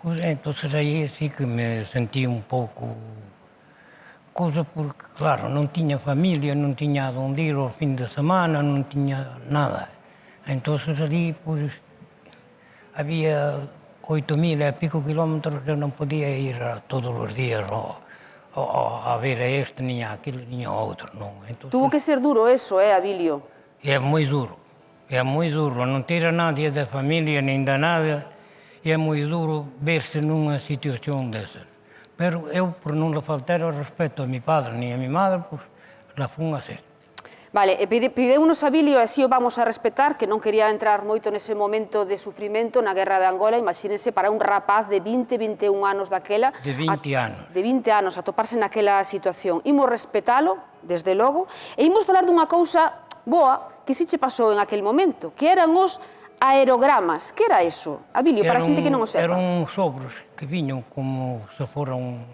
Pues, entonces aí sí que me sentí un pouco cousa porque, claro, non tiña familia, non tiña onde ir ao fin de semana, non tiña nada. Entonces ali, pois, había 8.000 e pico kilómetros, eu non podía ir todos os días a ver a este, nin a aquilo, nin a outro, non. Entonces, Tuvo que ser duro eso, Abilio? é moi duro, non ter a nadie da familia, nin da nada, é moi duro verse nunha situación desas. Pero eu, por non le faltar o respeto a mi padre ni a mi madre, pois, la fun a ser. Vale, e pideunos Abilio, e así o vamos a respetar, que non quería entrar moito nese momento de sufrimento na guerra de Angola. Imagínense, para un rapaz de 20, 21 anos daquela... De 20 anos. De 20 anos, a toparse naquela situación. Imos respetalo, desde logo, e imos falar dunha cousa boa que si che pasou en aquel momento, que eran os aerogramas. Que era eso, Abilio, para a xente que non o sepa? Eran sobres que viñan como se fora un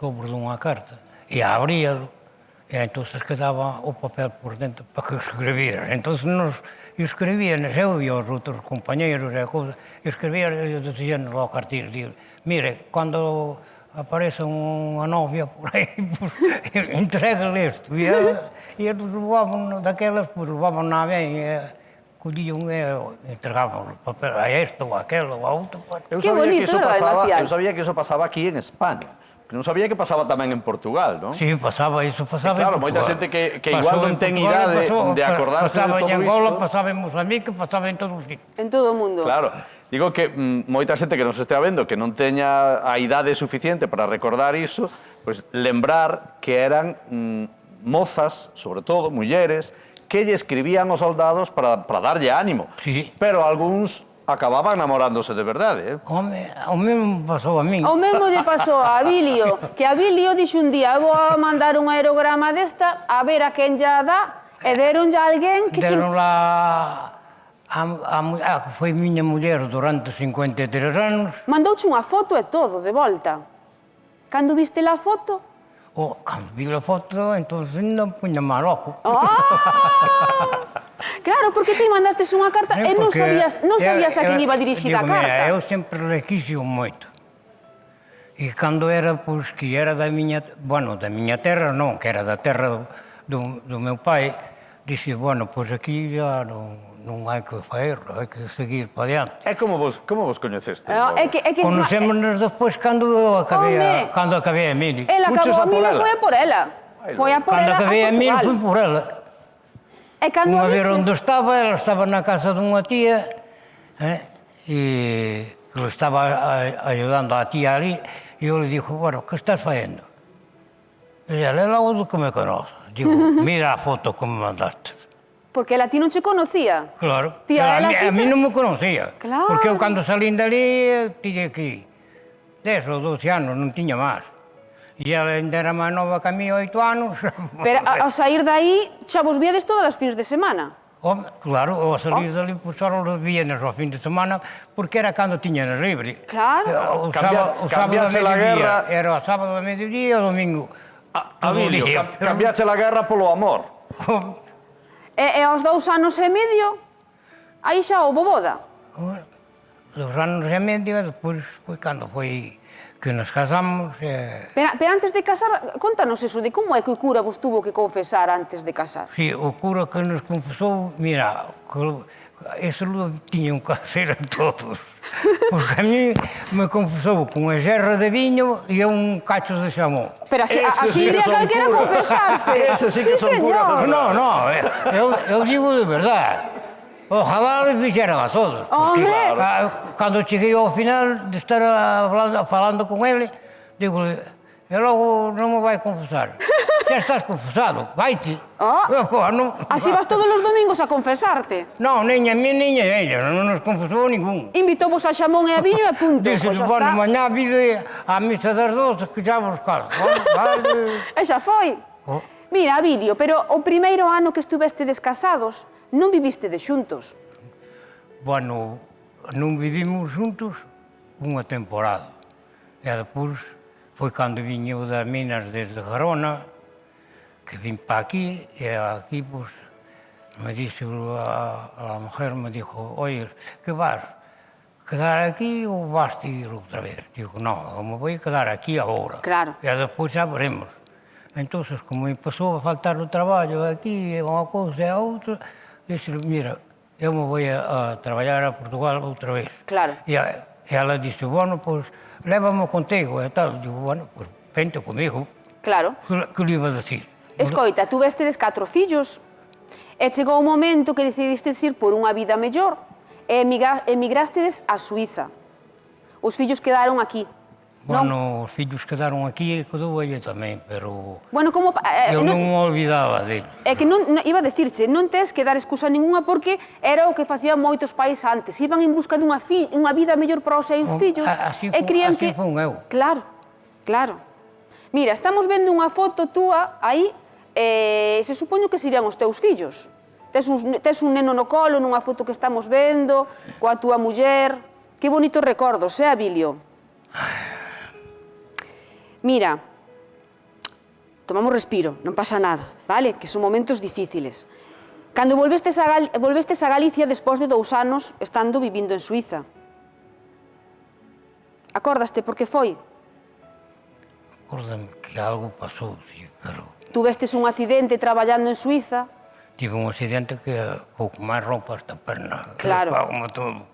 sobre dunha carta. E abríalo, e entón quedaba o papel por dentro para que escribieran. Entón nos escribían, eu e os outros compañeros e a cousa, escribían e decían ao cartil, mire, cando aparece unha novia por aí, pues, entregale isto. E eles levaban daquelas, pues levaban na ben, collían e entregaban o papel a esto, ou a aquelo, ou a outro. Que bonito, verdade, Marcial? Eu sabía que eso pasaba aquí en España. Que non sabía que pasaba tamén en Portugal, non? Sí, pasaba eso, pasaba claro, en Portugal. moita xente que igual non ten idade de acordarse de todo isto. Pasaba en Angola, pasaba en Mozambique, pasaba en todos os sitios. En todo o mundo. Claro. Digo que moita xente que nos estea vendo que non teña a idade suficiente para recordar iso, pois lembrar que eran mozas, sobre todo, mulleres, que lle escribían aos soldados para darlle ánimo. Sí. Pero algúns acababan namorándose de verdade, Home, o mesmo pasou a min. O mesmo lle pasou a Abilio, que Abilio dixo un día, vou a mandar un aerograma desta, a ver a quen ya dá, e deronlle a alguén que... Deron lá a que foi miña muller durante 53 anos. Mandouche unha foto e todo, de volta. Cando viste la foto? Cando vi a foto, entón non puña mal ojo. Claro, porque ti mandastes unha carta e non sabías a quen iba dirixida a carta. Mira, eu sempre le quixo moito. E cando era, pois, que era da miña... Bueno, da miña terra non, que era da terra do meu pai, dixe, bueno, pois aquí já non hai que faerlo, hai que seguir para diante. E como vos coñeceste? Conocémonos despois cando acabei a mili. Ela acabou a mili e foi a por ela. Foi a por ela a Portugal. Cando acabei a mili foi por ela. E cando a ver onde estaba, ela estaba na casa dunha tía, e le estaba ayudando a tía ali, e eu le dixo, bueno, que estás facendo? E ela, é logo do que me conoce. Digo, mira a foto que me mandaste. Porque ela a ti non che conocía. Claro. A mí non me conocía. Claro. Porque eu cando salín dali, tiña aquí 10 ou 12 anos, non tiña máis. E ela ainda era máis nova que a mí, 8 anos. Pero ao sair daí, xa vos víades todas as fins de semana? Claro, ao salir dali, pois só os víanes ao fin de semana, porque era cando tiñan libre. Claro. O sábado a mediodía. Era o sábado a mediodía e o domingo. Abilio, cambiaste a guerra polo amor. E aos 2 anos e medio, aí xa houbo boda? 2 anos e medio, despois foi cando foi que nos casamos. Pero antes de casar, contanos eso de como é que o cura vos tuvo que confesar antes de casar. Sí, o cura que nos confesou, mira, eso lo tiñan que hacer a todos. Porque a mí me confesou con unha gerra de viño e un cacho de xamón. Pero así iría calquera confesarse. Ese sí que son curas. No, eu digo de verdade. Ojalá lo fixeran a todos. Porque cando cheguei ao final de estar falando con ele, digo, e logo non me vai confesar. Ya estás confesado, vai-te. Así vas todos os domingos a confesarte? Non, nin a mí, nin a ella, non nos confesou ningún. Invitou-vos a xamón e a viño e punto. Dixe, bueno, mañá vide a misa das 12 que xa vos caso. E xa foi. Mira, Abilio, pero o primeiro ano que estuvestedes casados, non vivistedes xuntos. Bueno, non vivimos xuntos unha temporada. E depois foi cando viñeu das minas desde Garona, que vim para aquí, e aquí, pues, me dixe a mujer, me dijo, oye, que vas? quedar aquí ou vas ir outra vez? Digo, no, me vou quedar aquí agora. Claro. E despois xa veremos. Entón, como me pasou a faltar o traballo aquí, unha cousa e a outra, dixo, mira, eu me vou a traballar a Portugal outra vez. Claro. E ela dixo, bueno, pois, lévame contigo e tal. Digo, bueno, pois, vente comigo. Claro. Que lhe iba a decir? Escoita, tú vestes 4 fillos e chegou o momento que decidistes ir por unha vida mellor e emigrastes a Suiza. Os fillos quedaron aquí. Bueno, os fillos quedaron aquí e quedou ella tamén, pero Bueno, como... eu non me olvidaba dele. É que iba a decirche, non tes que dar excusa ninguna porque era o que facían moitos pais antes. Iban en busca dunha vida mellor para os seus fillos e crían que... Así fun eu. Claro, claro. Mira, estamos vendo unha foto túa aí, se supoño que serían os teus fillos. Tes un neno no colo nunha foto que estamos vendo, coa túa muller. Que bonitos recordos, Abilio? Mira, tomamos respiro, non pasa nada, vale? Que son momentos difíciles. Cando volvestes a Galicia despois de 2 anos estando vivindo en Suiza. Acórdaste por que foi? Acórdame que algo pasou, sí, pero... Tuvestes un accidente traballando en Suiza. Tive un accidente que pouco máis rompo esta perna. Claro. Como todo.